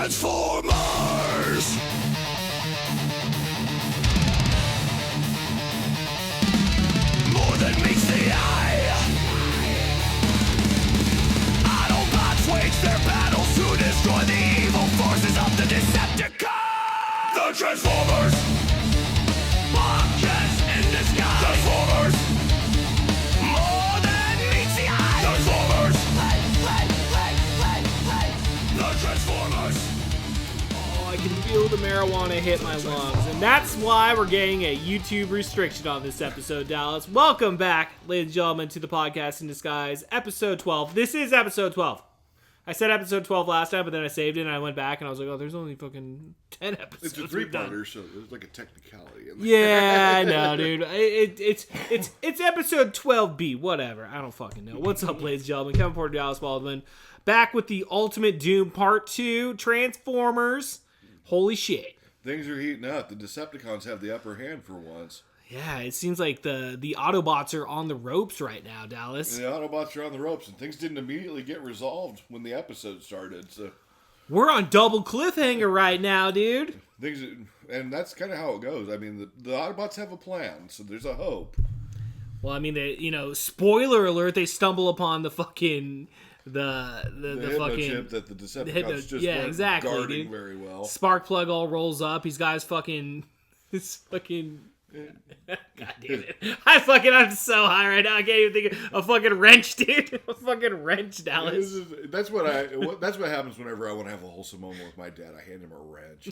Transformers! More than meets the eye. Autobots wage their battles to destroy the evil forces of the Decepticons! The Transformers! Monsters in disguise! Transformers! More than meets the eye! Transformers! The Transformers! Oh, I can feel the marijuana hit my lungs, and that's why we're getting a YouTube restriction on this episode, Dallas. Welcome back, ladies and gentlemen, to the Podcast in Disguise, episode 12. This is episode 12. I said episode 12 last time, but then I saved it, and I went back, and I was like, oh, there's only fucking 10 episodes. It's a three-parter, so there's like a technicality in there. Yeah, I know, dude. It's episode 12B, whatever. I don't fucking know. What's up, ladies and gentlemen? Kevin Porter, Dallas Baldwin, back with the Ultimate Doom Part 2, Transformers. Holy shit. Things are heating up. The Decepticons have the upper hand for once. Yeah, it seems like the Autobots are on the ropes right now, Dallas. The Autobots are on the ropes, and things didn't immediately get resolved when the episode started. So We're on double cliffhanger right now, dude. and that's kind of how it goes. I mean, the Autobots have a plan, so there's a hope. Well, I mean, spoiler alert, they stumble upon the fucking the hypno fucking chip that the Decepticons just weren't exactly, guarding dude. very well. Sparkplug all rolls up. He's got his fucking God damn it. I'm so high right now. I can't even think of a fucking wrench, dude. A fucking wrench, Dallas. That's what happens whenever I want to have a wholesome moment with my dad. I hand him a wrench.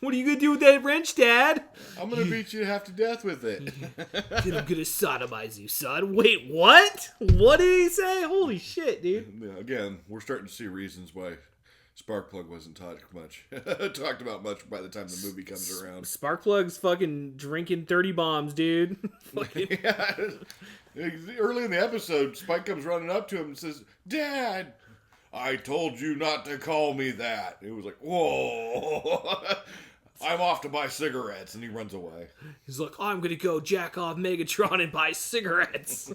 What are you gonna do with that wrench, Dad? I'm gonna beat you half to death with it. I'm gonna sodomize you, son. Wait, what? What did he say? Holy shit, dude. Yeah, again, we're starting to see reasons why Sparkplug wasn't talked about much by the time the movie comes around. Sparkplug's fucking drinking 30 bombs, dude. Yeah. Early in the episode, Spike comes running up to him and says, "Dad, I told you not to call me that." It was like, whoa. I'm off to buy cigarettes, and he runs away. He's like, I'm gonna go jack off Megatron and buy cigarettes.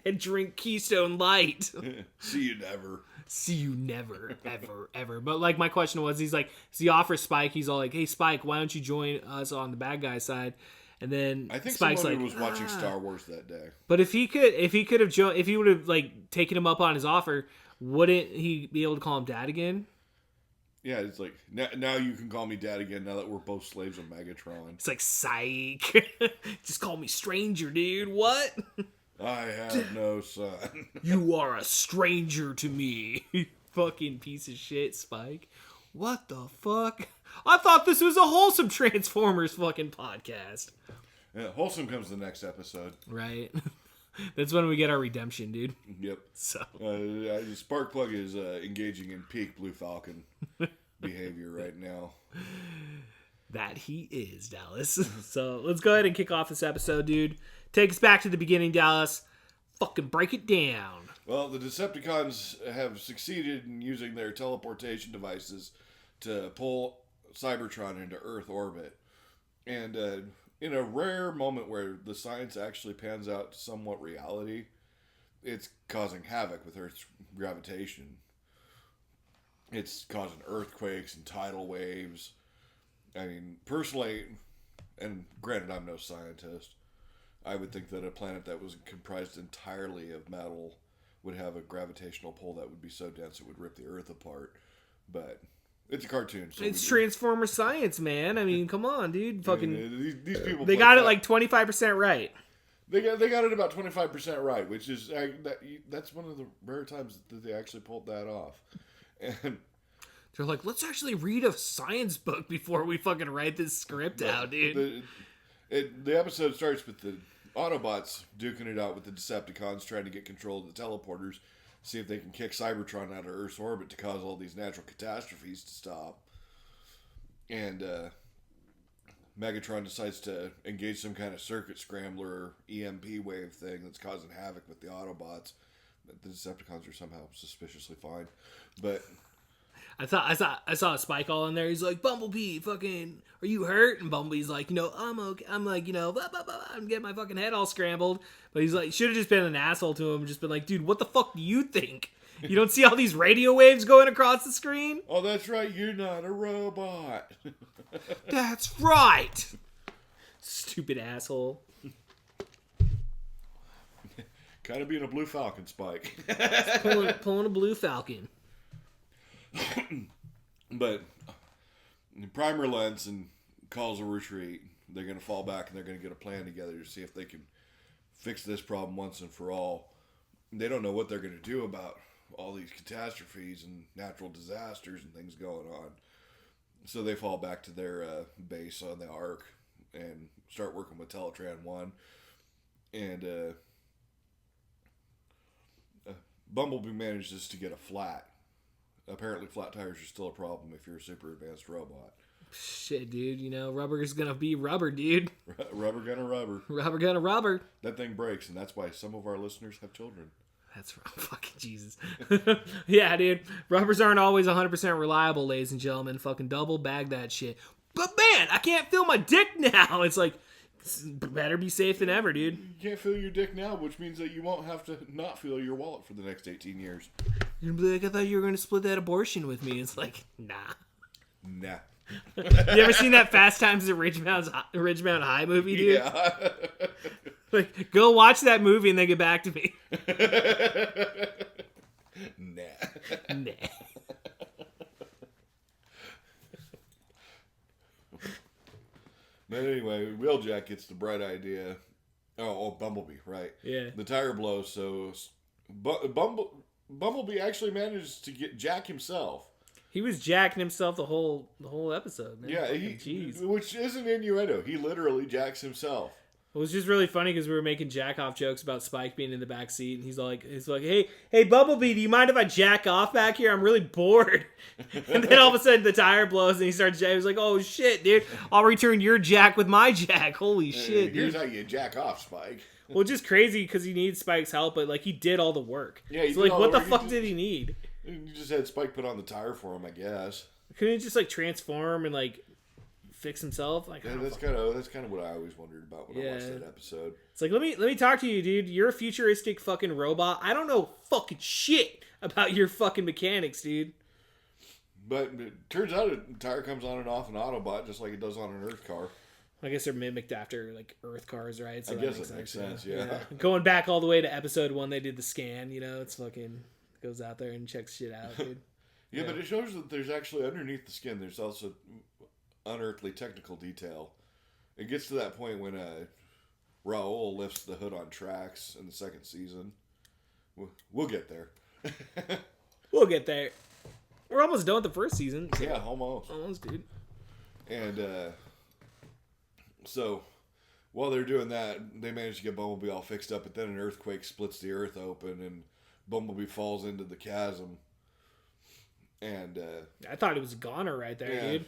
And drink Keystone Light. See you never. See you never, ever, ever. But like my question was, he's like, so he offers Spike, he's all like, hey Spike, why don't you join us on the bad guy side? And then I think Spike's someone like, was watching Star Wars that day. But if he could have joined, if he would have like taken him up on his offer, wouldn't he be able to call him Dad again? Yeah, it's like, now you can call me Dad again now that we're both slaves of Megatron. It's like, psych. Just call me stranger, dude. What? I have no son. You are a stranger to me. Fucking piece of shit, Spike. What the fuck? I thought this was a wholesome Transformers fucking podcast. Yeah, wholesome comes the next episode. Right? That's when we get our redemption, dude. Yep. So Sparkplug is engaging in peak Blue Falcon behavior right now. That he is, Dallas. So let's go ahead and kick off this episode, dude. Take us back to the beginning, Dallas. Fucking break it down. Well, the Decepticons have succeeded in using their teleportation devices to pull Cybertron into Earth orbit. And in a rare moment where the science actually pans out to somewhat reality, it's causing havoc with Earth's gravitation. It's causing earthquakes and tidal waves. I mean, personally, and granted I'm no scientist, I would think that a planet that was comprised entirely of metal would have a gravitational pull that would be so dense it would rip the Earth apart. But it's a cartoon. So it's Transformer science, man. I mean, come on, dude. Fucking, I mean, these people they got it like 25% right. They got it about 25% right, which is that's one of the rare times that they actually pulled that off. And they're like, let's actually read a science book before we fucking write this script out, dude. The episode starts with the Autobots duking it out with the Decepticons, trying to get control of the teleporters, see if they can kick Cybertron out of Earth's orbit to cause all these natural catastrophes to stop. And Megatron decides to engage some kind of circuit scrambler or EMP wave thing that's causing havoc with the Autobots. The Decepticons are somehow suspiciously fine. But I saw a Spike all in there. He's like, Bumblebee, fucking, are you hurt? And Bumblebee's like, I'm okay. I'm like, blah, blah, blah, I'm getting my fucking head all scrambled. But he's like, should have just been an asshole to him and just been like, dude, what the fuck do you think? You don't see all these radio waves going across the screen? Oh, that's right. You're not a robot. That's right. Stupid asshole. Kind of being a Blue Falcon, Spike. Pulling a Blue Falcon. But Prime relents and calls a retreat. They're going to fall back and they're going to get a plan together to see if they can fix this problem once and for all. They don't know what they're going to do about all these catastrophes and natural disasters and things going on. So they fall back to their base on the Ark and start working with Teletran 1. And Bumblebee manages to get a flat. Apparently flat tires are still a problem if you're a super advanced robot. Shit, dude. You know, rubber's gonna be rubber, dude. Rubber gonna rubber. Rubber gonna rubber. That thing breaks, and that's why some of our listeners have children. That's fucking Jesus. Yeah, dude. Rubbers aren't always 100% reliable, ladies and gentlemen. Fucking double bag that shit. But man, I can't feel my dick now. It's like, better be safe than ever, dude. You can't feel your dick now, which means that you won't have to not feel your wallet for the next 18 years. You're gonna be like, I thought you were gonna split that abortion with me. It's like, nah. Nah. You ever seen that Fast Times at Ridgemount High movie, dude? Yeah. Like, go watch that movie and then get back to me. Nah. Nah. But anyway, Wheeljack gets the bright idea. Oh, Bumblebee, right? Yeah. The tire blows, so Bumblebee actually manages to get Jack himself. He was jacking himself the whole episode, man. Yeah, Jeez. Which isn't innuendo. He literally jacks himself. It was just really funny because we were making jack-off jokes about Spike being in the back seat, and he's like, hey, Bumblebee, do you mind if I jack off back here? I'm really bored. And then all of a sudden the tire blows, and he starts jacking. He was like, oh, shit, dude. I'll return your jack with my jack. Holy shit, Here's dude. how you jack off, Spike. Well, just crazy because he needs Spike's help, but, like, he did all the work. Yeah, he so, did like, all what the the work. fuck did he need? You just had Spike put on the tire for him, I guess. Couldn't he just, like, transform and, like, fix himself? Like, Yeah, I don't that's kind of what I always wondered about when I watched Yeah. that episode. It's like, let me talk to you, dude. You're a futuristic fucking robot. I don't know fucking shit about your fucking mechanics, dude. But it turns out a tire comes on and off an Autobot just like it does on an Earth car. I guess they're mimicked after, like, Earth cars, right? So I that guess it makes sense, yeah. Going back all the way to episode 1, they did the scan, you know? It's fucking... Goes out there and checks shit out, dude. Yeah, but it shows that there's actually underneath the skin, there's also unearthly technical detail. It gets to that point when Raoul lifts the hood on Trax in the second season. We'll get there. We'll get there. We're almost done with the first season. So Yeah, almost. almost, dude. And so while they're doing that, they manage to get Bumblebee all fixed up, but then an earthquake splits the earth open and Bumblebee falls into the chasm. And I thought it was a goner right there, yeah. dude.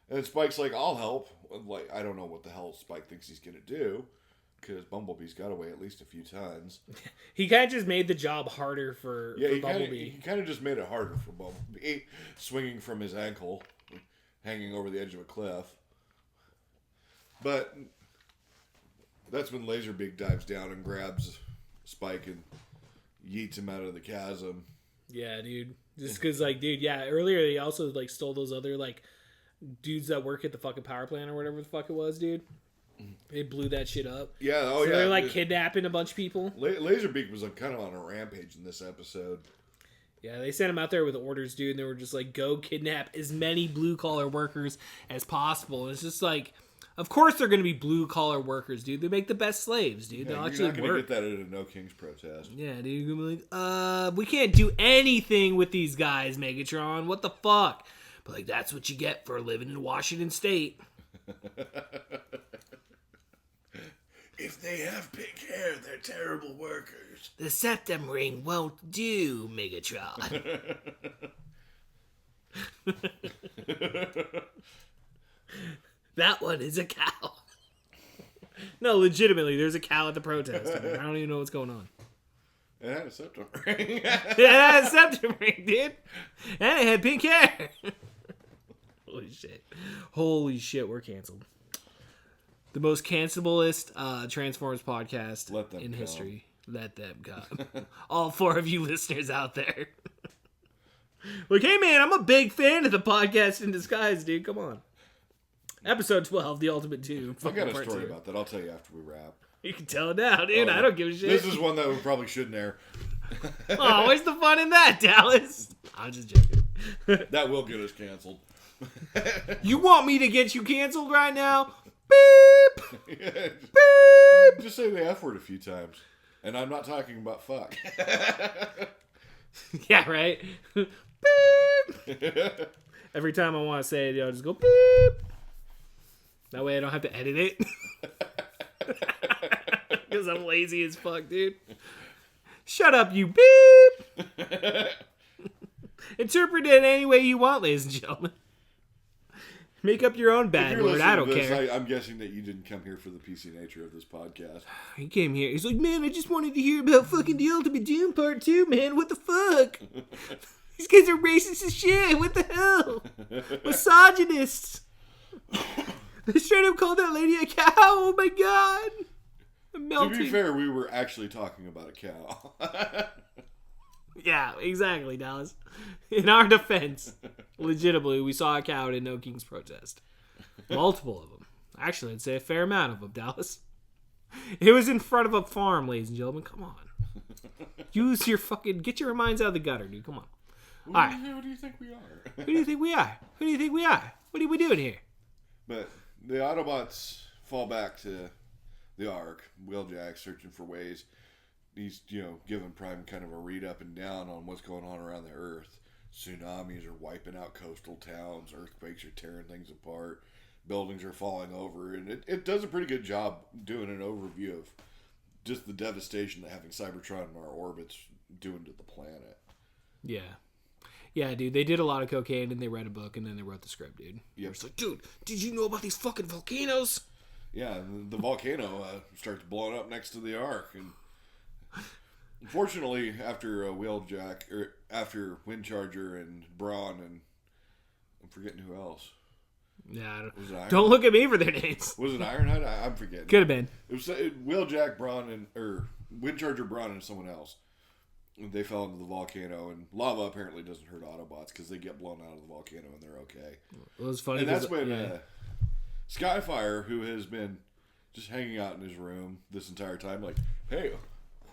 And Spike's like, I'll help. Like, I don't know what the hell Spike thinks he's going to do, because Bumblebee's got to weigh at least a few tons. He kind of just made the job harder for Bumblebee. He kind of just made it harder for Bumblebee, swinging from his ankle, hanging over the edge of a cliff. But that's when Laserbeak dives down and grabs Spike and yeets him out of the chasm. Yeah, dude. Just because, like, dude, yeah, earlier they also, like, stole those other, like, dudes that work at the fucking power plant or whatever the fuck it was, dude. They blew that shit up. Yeah, So they're, like, kidnapping a bunch of people. Laserbeak was kind of on a rampage in this episode. Yeah, they sent him out there with orders, dude, and they were just like, go kidnap as many blue-collar workers as possible. And it's just like, of course they're going to be blue-collar workers, dude. They make the best slaves, dude. Yeah, They'll you're actually not going to work. get that at a No Kings protest. Yeah, dude, you're going to be like, we can't do anything with these guys, Megatron. What the fuck? But, like, that's what you get for living in Washington State. If they have pink hair, they're terrible workers. The septum ring won't do, Megatron. That one is a cow. No, legitimately, there's a cow at the protest. I don't even know what's going on. It had a septum ring. Yeah, that had a septum ring, dude. And it had pink hair. Holy shit. Holy shit, we're canceled. The most cancelableest Transformers podcast Let them in come. history. Let them come. All 4 of you listeners out there. Like, hey man, I'm a big fan of the podcast in disguise, dude. Come on. Episode 12, The Ultimate Doom. I got a story about that. I'll tell you after we wrap. You can tell it now, dude. Oh, I don't give a shit. This is one that we probably shouldn't air. Oh, where's the fun in that, Dallas? I'm just joking. That will get us canceled. You want me to get you canceled right now? Beep! Beep! Just say the F word a few times. And I'm not talking about fuck. Yeah, right? Beep! Every time I want to say it, I'll just go beep. That way I don't have to edit it. Because I'm lazy as fuck, dude. Shut up, you beep! Interpret it any way you want, ladies and gentlemen. Make up your own If bad you're word. I listening don't to this, care. I'm guessing that you didn't come here for the PC nature of this podcast. He came here. He's like, man, I just wanted to hear about fucking The Ultimate Doom Part 2, man. What the fuck? These guys are racist as shit. What the hell? Misogynists. They straight up called that lady a cow. Oh my god. I'm melting. To be fair, we were actually talking about a cow. Yeah, exactly, Dallas. In our defense, legitimately, we saw a cow at No King's protest. Multiple of them. Actually, I'd say a fair amount of them, Dallas. It was in front of a farm, ladies and gentlemen. Come on. Use your fucking... Get your minds out of the gutter, dude. Come on. All right. Who do you think we are? Who do you think we are? Who do you think we are? What are we doing here? But the Autobots fall back to the Ark. Wheeljack searching for ways. He's, giving Prime kind of a read up and down on what's going on around the Earth. Tsunamis are wiping out coastal towns. Earthquakes are tearing things apart. Buildings are falling over. And it does a pretty good job doing an overview of just the devastation that having Cybertron in our orbit's doing to the planet. Yeah. Yeah, dude. They did a lot of cocaine and they read a book and then they wrote the script, dude. Yep. It's like, dude, did you know about these fucking volcanoes? Yeah, the volcano starts blowing up next to the Ark. And unfortunately, after Wheeljack, or after Windcharger and Brawn, and I'm forgetting who else. Yeah, Was it Iron? don't look at me for their names. Was it Ironhide? I'm forgetting. Could have been. It was Wheeljack, Brawn, or Windcharger, Brawn, and someone else. They fell into the volcano, and lava apparently doesn't hurt Autobots because they get blown out of the volcano and they're okay. It was funny. And that's 'cause- when Skyfire, who has been just hanging out in his room this entire time, like, hey,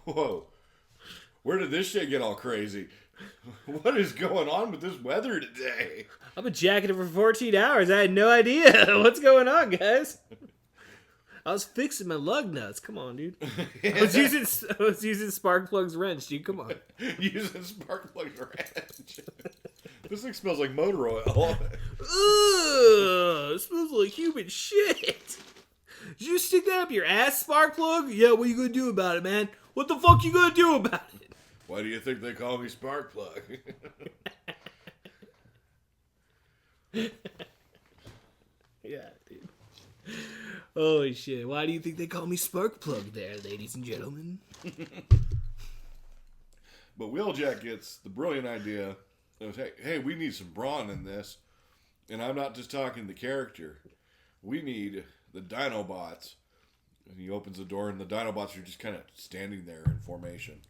whoa, where did this shit get all crazy? What is going on with this weather today? I've been jacketed for 14 hours. I had no idea. What's going on, guys? I was fixing my lug nuts. Come on, dude. I was using Sparkplug's wrench, dude. Come on. Using Sparkplug's wrench. This thing smells like motor oil. Ugh, it smells like human shit. Did you stick that up your ass, Sparkplug? Yeah, what are you gonna do about it, man? What the fuck you gonna do about it? Why do you think they call me Sparkplug? Yeah, dude. Holy shit. Why do you think they call me Sparkplug there, ladies and gentlemen? But Wheeljack gets the brilliant idea of, hey, we need some brawn in this. And I'm not just talking the character. We need the Dinobots. And he opens the door, and the Dinobots are just kind of standing there in formation.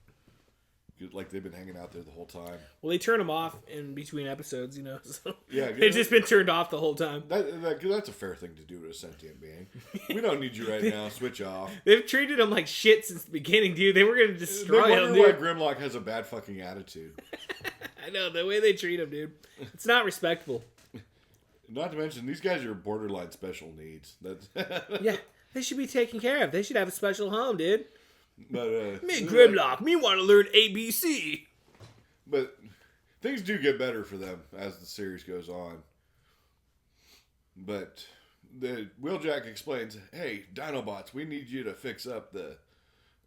Like they've been hanging out there the whole time. Well, they turn them off in between episodes, So Yeah, they've just been turned off the whole time. That's a fair thing to do to a sentient being. We don't need you right now. Switch off. They've treated them like shit since the beginning, dude. They were gonna destroy They him, wonder why dude. Grimlock has a bad fucking attitude. I know, the way they treat him, dude. It's not respectful. Not to mention, these guys are borderline special needs. That's Yeah, they should be taken care of. They should have a special home, dude. But Me and Grimlock, me want to learn ABC. But things do get better for them as the series goes on. But the Wheeljack explains, "Hey, Dinobots, we need you to fix up the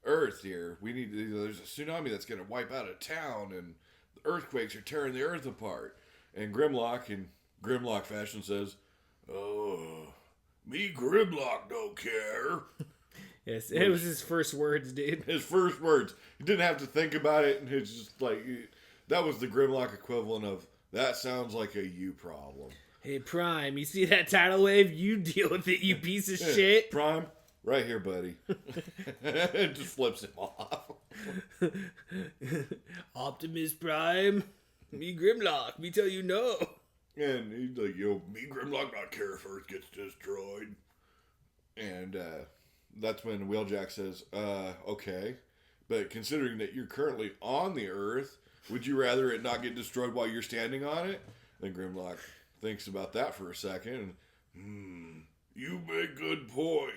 Earth here. There's a tsunami that's going to wipe out a town, and the earthquakes are tearing the Earth apart." And Grimlock, in Grimlock fashion, says, "Oh, me Grimlock don't care." Yes, it was his first words, dude. His first words. He didn't have to think about it, and it's just like, that was the Grimlock equivalent of, that sounds like a you problem. Hey, Prime, you see that tidal wave? You deal with it, you piece of shit. Prime, right here, buddy. It just flips him off. Optimus Prime. Me Grimlock, me tell you no. And he's like, yo, me Grimlock not care if Earth gets destroyed. And that's when Wheeljack says, okay. But considering that you're currently on the Earth, would you rather it not get destroyed while you're standing on it? Then Grimlock thinks about that for a second. You make good point.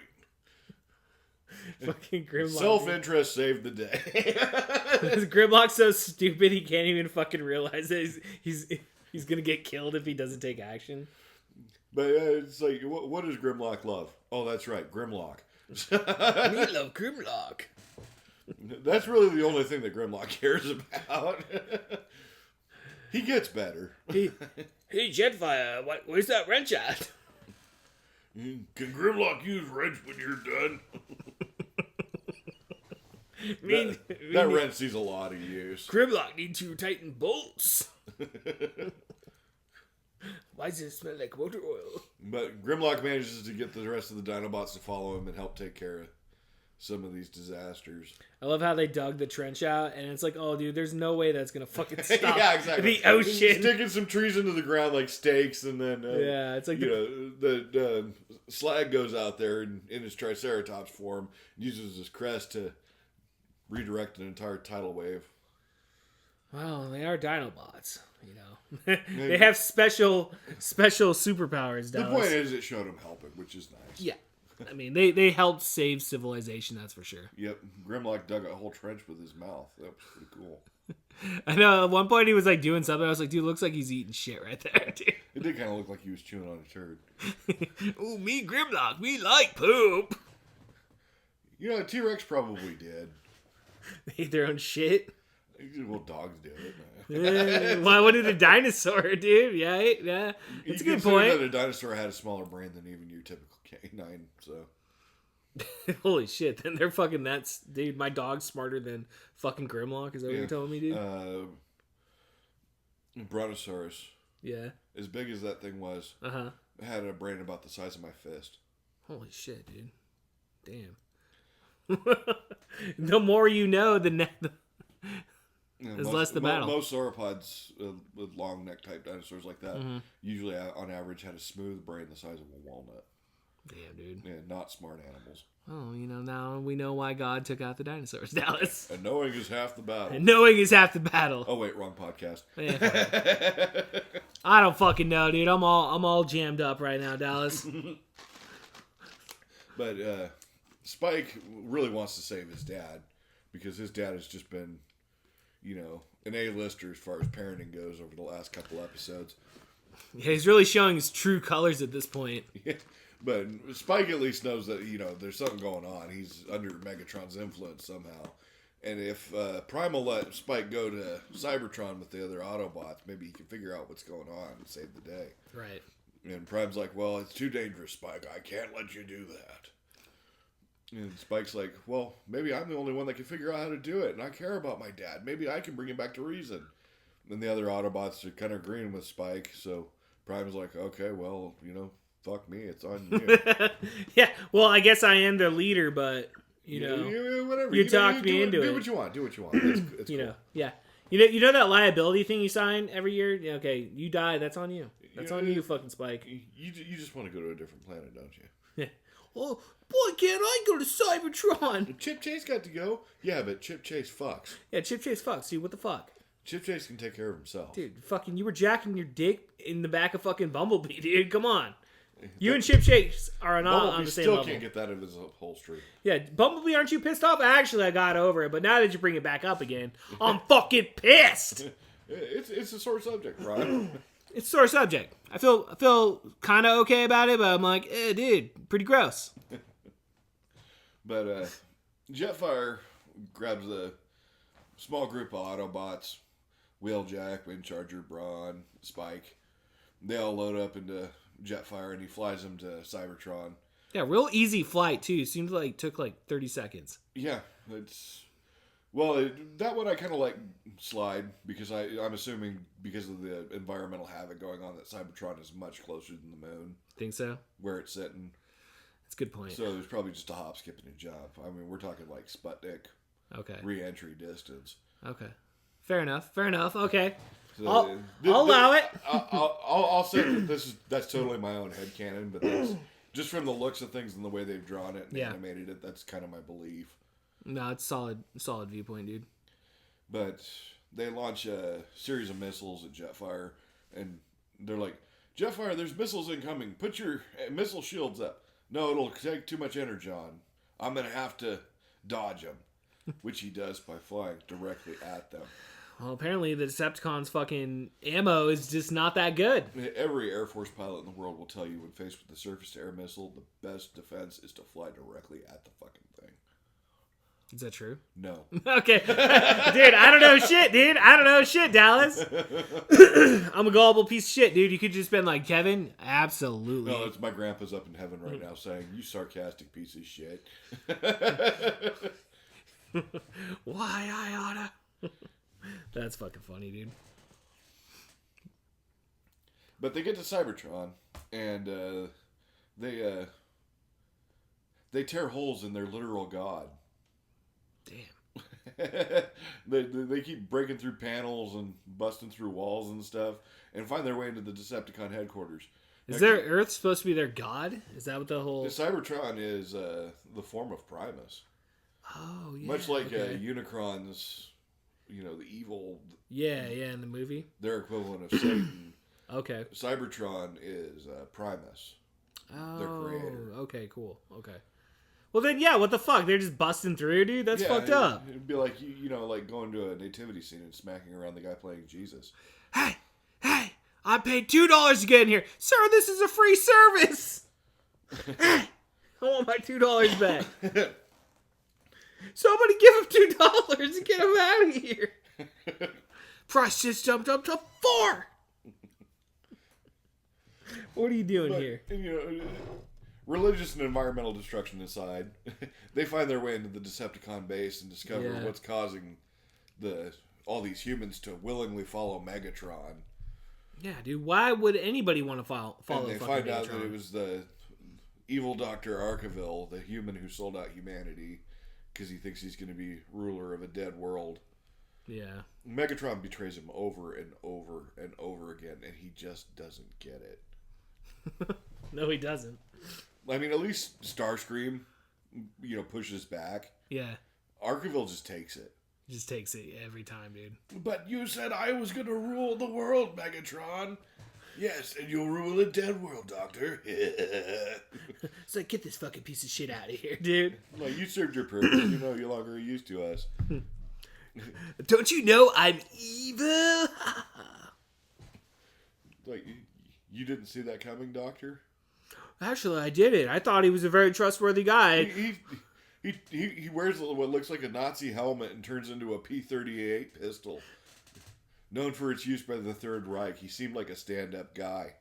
Fucking Grimlock. Self-interest saved the day. Grimlock's so stupid he can't even fucking realize that he's gonna get killed if he doesn't take action. But it's like, what does Grimlock love? Oh, that's right, Grimlock. We love Grimlock. That's really the only thing that Grimlock cares about. He gets better. Hey, Jetfire, where's that wrench at? Can Grimlock use wrench when you're done? That wrench sees a lot of use. Grimlock needs to tighten bolts. Why does it smell like motor oil? But Grimlock manages to get the rest of the Dinobots to follow him and help take care of some of these disasters. I love how they dug the trench out, and it's like, oh, dude, there's no way that's gonna fucking stop Yeah, exactly. the ocean. Sticking some trees into the ground like stakes, and then yeah, it's like the Slag goes out there and in his Triceratops form uses his crest to redirect an entire tidal wave. Well, they are Dinobots, you know. They have special superpowers. The Dallas. point is, it showed him helping, which is nice. Yeah. I mean, they helped save civilization, that's for sure. Yep, Grimlock dug a whole trench with his mouth. That was pretty cool. I know, at one point he was like doing something, I was like, dude, looks like he's eating shit right there, dude. It did kind of look like he was chewing on a turd. Ooh, me Grimlock, we like poop. You know, a T-Rex probably did. They ate their own shit. Well, dogs do it. Why wouldn't a dinosaur, dude? Yeah, it's a good point. That a dinosaur had a smaller brain than even your typical canine, so. Holy shit, then they're fucking nuts. Dude, my dog's smarter than fucking Grimlock. Is that what you're telling me, dude? Brontosaurus. Yeah. As big as that thing was, had a brain about the size of my fist. Holy shit, dude. Damn. The more you know, is less the battle. Most sauropods with long neck type dinosaurs like that usually on average had a smooth brain the size of a walnut. Damn, dude. Yeah, not smart animals. Oh, you know, now we know why God took out the dinosaurs, Dallas. And knowing is half the battle. And knowing is half the battle. Oh wait, wrong podcast. Yeah, I don't fucking know, dude. I'm all jammed up right now, Dallas. But Spike really wants to save his dad because his dad has just been, you know, an A-lister as far as parenting goes over the last couple episodes. Yeah, he's really showing his true colors at this point. But Spike at least knows that, you know, there's something going on. He's under Megatron's influence somehow. And if Primal let Spike go to Cybertron with the other Autobots, maybe he can figure out what's going on and save the day. Right. And Prime's like, well, it's too dangerous, Spike. I can't let you do that. And Spike's like, well, maybe I'm the only one that can figure out how to do it. And I care about my dad. Maybe I can bring him back to reason. And the other Autobots are kind of agreeing with Spike. So Prime's like, okay, well, you know, fuck me. It's on you. Yeah, well, I guess I am the leader, but, you know, whatever. you talked me into it. Do what you want. Do what you want. It's you cool. know, yeah. You know that liability thing you sign every year? Yeah, okay, you die, that's on you. That's on you, fucking Spike. You just want to go to a different planet, don't you? Yeah. Oh, why can't I go to Cybertron? Chip Chase got to go. Yeah, but Chip Chase fucks. Yeah, Chip Chase fucks, dude. What the fuck? Chip Chase can take care of himself. Dude, fucking, you were jacking your dick in the back of fucking Bumblebee, dude. Come on. You and Chip Chase are not on the same level. Still can't get that in his upholstery. Yeah, Bumblebee, aren't you pissed off? Actually, I got over it, but now that you bring it back up again, I'm fucking pissed. It's a sore subject, right? It's a sore subject. I feel kind of okay about it, but I'm like, dude, pretty gross. But Jetfire grabs a small group of Autobots, Wheeljack, Windcharger, Brawn, Spike. They all load up into Jetfire, and he flies them to Cybertron. Yeah, real easy flight, too. Seems like took like 30 seconds. Yeah, it's... Well, that one I kind of like slide, because I'm assuming because of the environmental havoc going on that Cybertron is much closer than the moon. Think so? Where it's sitting. That's a good point. So there's probably just a hop, skip, and a jump. I mean, we're talking like Sputnik. Okay. Re-entry distance. Okay. Fair enough. Okay. So, I'll allow it. I'll say that that's totally my own headcanon, but that's just from the looks of things and the way they've drawn it and animated it. That's kind of my belief. No, it's solid viewpoint, dude. But they launch a series of missiles at Jetfire, and they're like, Jetfire, there's missiles incoming. Put your missile shields up. No, it'll take too much energon. I'm going to have to dodge them. Which he does by flying directly at them. Well, apparently the Decepticons' fucking ammo is just not that good. Every Air Force pilot in the world will tell you when faced with the surface-to-air missile, the best defense is to fly directly at the fucking thing. Is that true? No. Okay. Dude, I don't know shit, dude. I don't know shit, Dallas. I'm a gullible piece of shit, dude. You could just been like, Kevin, absolutely. No, it's my grandpa's up in heaven right now saying, you sarcastic piece of shit. Why I oughta. That's fucking funny, dude. But they get to Cybertron, and they tear holes in their literal god. Damn. they keep breaking through panels and busting through walls and stuff, and find their way into the Decepticon headquarters. Is their Earth supposed to be their god? Is that what the whole... The Cybertron is the form of Primus. Oh, yeah. Much like Unicron's, the evil... Yeah, in the movie. Their equivalent of Satan. Okay. Cybertron is Primus. Their creator. Okay, cool. Okay. Well then, yeah, what the fuck? They're just busting through, dude? That's fucked up. It'd be like, like going to a nativity scene and smacking around the guy playing Jesus. Hey, I paid $2 to get in here. Sir, this is a free service. Hey, I want my $2 back. Somebody give him $2 and get him out of here. Price just jumped up to $4. What are you doing here? Religious and environmental destruction aside, they find their way into the Decepticon base and discover what's causing all these humans to willingly follow Megatron. Yeah, dude. Why would anybody want to follow? And they find out that it was the evil Dr. Arkeville, the human who sold out humanity, because he thinks he's going to be ruler of a dead world. Yeah. Megatron betrays him over and over and over again, and he just doesn't get it. No, he doesn't. I mean, at least Starscream, pushes back. Yeah. Arkeville just takes it. Just takes it every time, dude. But you said I was going to rule the world, Megatron. Yes, and you'll rule a dead world, Doctor. It's like, get this fucking piece of shit out of here, dude. Well, you served your purpose. You no longer used to us. Don't you know I'm evil? Like, you didn't see that coming, Doctor? Actually, I did it. I thought he was a very trustworthy guy. He wears what looks like a Nazi helmet and turns into a P-38 pistol. Known for its use by the Third Reich, he seemed like a stand-up guy.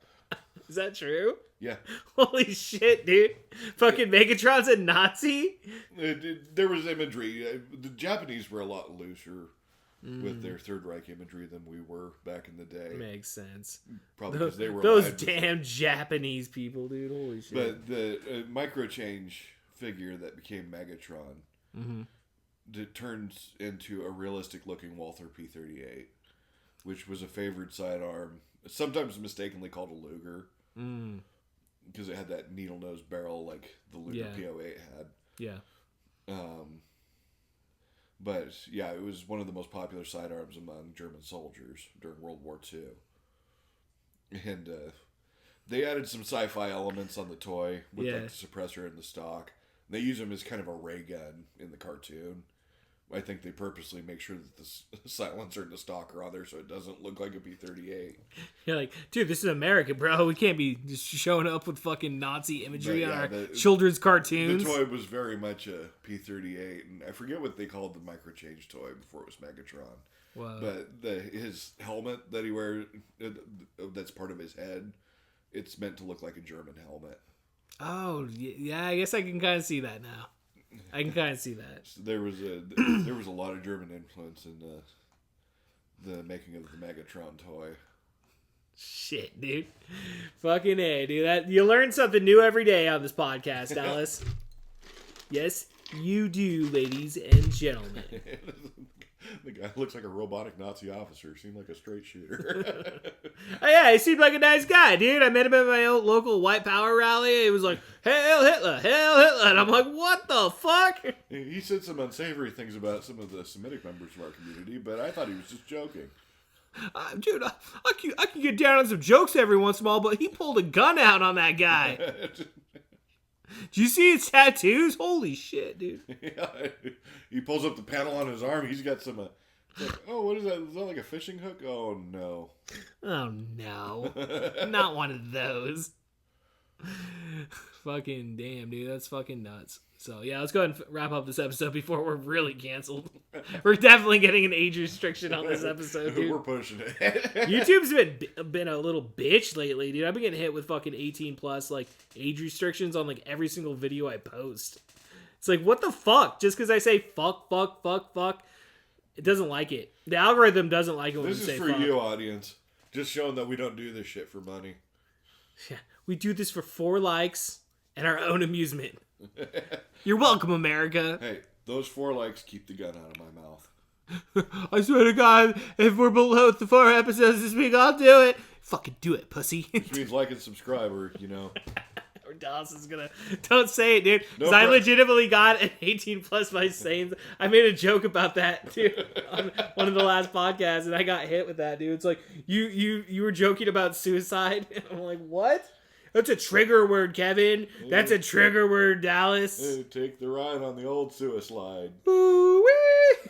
Is that true? Yeah. Holy shit, dude. Fucking Megatron's a Nazi? There was imagery. The Japanese were a lot looser with their Third Reich imagery than we were back in the day. Makes sense. Probably because they were those damn Japanese people, dude. Holy shit. But the microchange figure that became Megatron turns into a realistic-looking Walther P-38, which was a favored sidearm, sometimes mistakenly called a Luger, because it had that needle-nosed barrel like the Luger P-08 had. Yeah. But, yeah, it was one of the most popular sidearms among German soldiers during World War II. And they added some sci-fi elements on the toy with like the suppressor in the stock. They use them as kind of a ray gun in the cartoon. I think they purposely make sure that the silencer and the stock are on there so it doesn't look like a P-38. You're like, dude, this is America, bro. We can't be just showing up with fucking Nazi imagery on our children's cartoons. The toy was very much a P-38, and I forget what they called the microchange toy before it was Megatron. Wow. But his helmet that he wears, that's part of his head, it's meant to look like a German helmet. Oh, yeah, I guess I can kind of see that now. I can kind of see that. So there was a lot of German influence in the making of the Megatron toy. Shit, dude. Fucking A, dude. You learn something new every day on this podcast, Dallas. Yes, you do, ladies and gentlemen. The guy looks like a robotic Nazi officer. Seemed like a straight shooter. Oh, yeah, he seemed like a nice guy, dude. I met him at my own local white power rally. He was like, Hail Hitler, Hail Hitler. And I'm like, what the fuck? He said some unsavory things about some of the Semitic members of our community, but I thought he was just joking. Dude, I can get down on some jokes every once in a while, but he pulled a gun out on that guy. Do you see his tattoos? Holy shit, dude. Yeah, he pulls up the panel on his arm. He's got some... it's like, oh, what is that? Is that like a fishing hook? Oh, no. Oh, no. Not one of those. Fucking damn, dude. That's fucking nuts. So, yeah, let's go ahead and wrap up this episode before we're really canceled. We're definitely getting an age restriction on this episode, dude. We're pushing it. YouTube's been a little bitch lately, dude. I've been getting hit with fucking 18 plus, like, age restrictions on, like, every single video I post. It's like, what the fuck? Just because I say fuck, it doesn't like it. The algorithm doesn't like it when we say fuck. This is for you, audience. Just showing that we don't do this shit for money. Yeah, we do this for 4 likes and our own amusement. You're welcome, America. Hey, those 4 likes keep the gun out of my mouth. I swear to God, if we're below the 4 episodes this week, I'll do it. Fucking do it, pussy. Which means like and subscribe, or, you know. Or Dallas is gonna... Don't say it, dude. Because No I legitimately got an 18 plus by saying... I made a joke about that, dude, on one of the last podcasts, and I got hit with that, dude. It's like, you were joking about suicide? And I'm like, what? That's a trigger word, Kevin. That's a trigger word, Dallas. Hey, take the ride on the old suicide. Ooh-wee.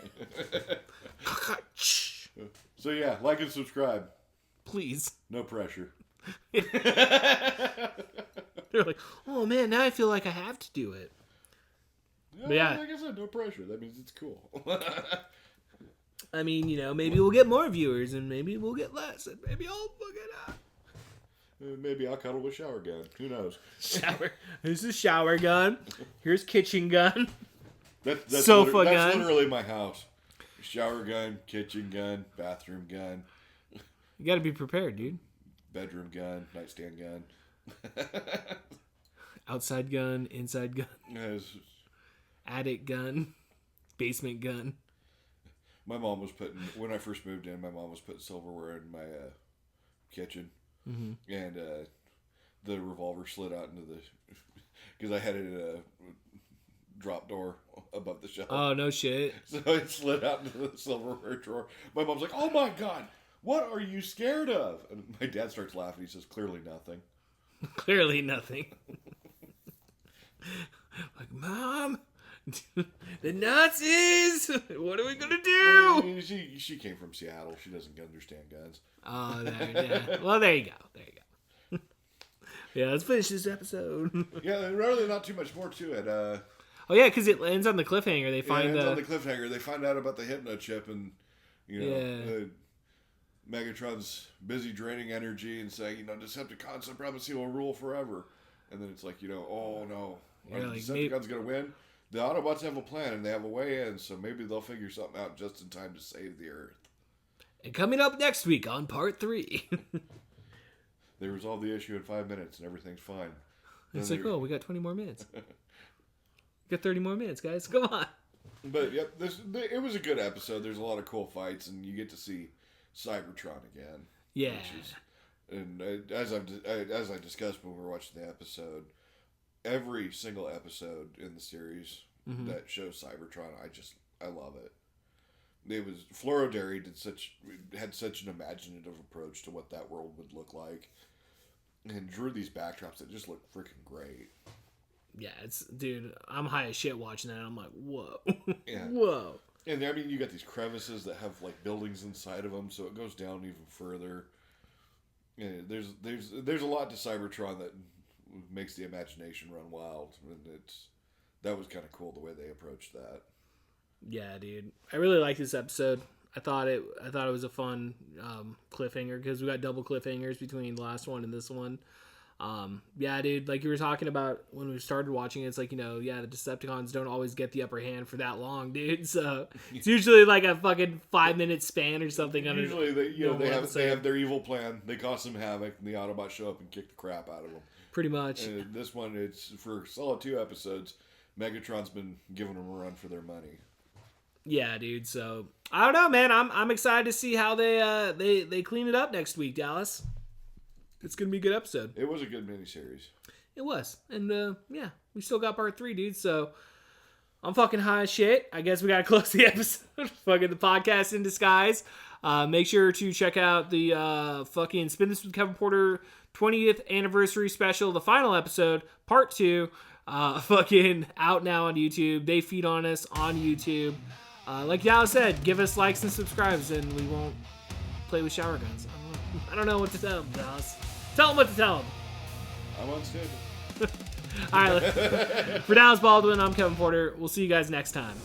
So yeah, like and subscribe. Please. No pressure. They're like, oh man, now I feel like I have to do it. Yeah. Like I said, no pressure. That means it's cool. I mean, you know, maybe we'll get more viewers, and maybe we'll get less, and maybe I'll look it up. Maybe I'll cuddle with shower gun. Who knows? Shower. This is shower gun. Here's kitchen gun. That's Sofa that's gun. literally my house. Shower gun, kitchen gun, bathroom gun, You gotta be prepared, dude. bedroom gun, nightstand gun. Outside gun, inside gun, Yes. attic gun, basement gun. My mom was putting, when I first moved in, my mom was putting silverware in my kitchen. Mm-hmm. And the revolver slid out into the, because I had it in a drop door above the shelf. Oh, no shit. So it slid out into the silverware drawer. My mom's like, oh my God, what are you scared of? And my dad starts laughing. He says, clearly nothing. Clearly nothing. Like, Mom, the Nazis! What are we gonna do? She came from Seattle. She doesn't understand guns. Oh, yeah. Well, there you go. Yeah, let's finish this episode. Yeah, really not too much more to it. Oh, yeah, because it ends on the cliffhanger. They It find ends on the cliffhanger. They find out about the hypno chip, and Megatron's busy draining energy and saying, Decepticons, I promise he will rule forever. And then it's like, oh no, are the Decepticons gonna win? The Autobots have a plan and they have a way in, so maybe they'll figure something out just in time to save the Earth. And coming up next week on part 3. They resolve the issue in 5 minutes and everything's fine. It's like, oh, we got 20 more minutes. We got 30 more minutes, guys. Come on. But yep, it was a good episode. There's a lot of cool fights, and you get to see Cybertron again. Yeah. And as I discussed when we were watching the episode, every single episode in the series that shows Cybertron, I love it. It was Floro Dairy had such an imaginative approach to what that world would look like, and drew these backdrops that just look freaking great. Yeah, dude, I'm high as shit watching that. I'm like, whoa. Yeah. Whoa. And I mean, you got these crevices that have like buildings inside of them, so it goes down even further. And there's a lot to Cybertron that makes the imagination run wild, and that was kind of cool the way they approached that. Yeah, dude, I really like this episode. I thought it was a fun cliffhanger because we got double cliffhangers between the last one and this one. Yeah, dude, like you were talking about when we started watching it, it's like, the Decepticons don't always get the upper hand for that long, dude. So it's usually like a fucking 5-minute span or something. Usually they have their evil plan. They cause some havoc, and the Autobots show up and kick the crap out of them. Pretty much. And this one, it's for solid 2 episodes. Megatron's been giving them a run for their money. Yeah, dude. So I don't know, man. I'm excited to see how they clean it up next week, Dallas. It's gonna be a good episode. It was a good miniseries. It was, and yeah, we still got part 3, dude. So I'm fucking high as shit. I guess we gotta close the episode. Fucking the podcast in disguise. Make sure to check out the fucking Spin This with Kevin Porter 20th anniversary special, the final episode, part 2. Fucking out now on YouTube. They feed on us on YouTube. Like Dallas said, give us likes and subscribes, and we won't play with shower guns. I don't know what to tell them, Dallas. Tell them what to tell them. I'm unstable. All right. For Dallas Baldwin, I'm Kevin Porter. We'll see you guys next time.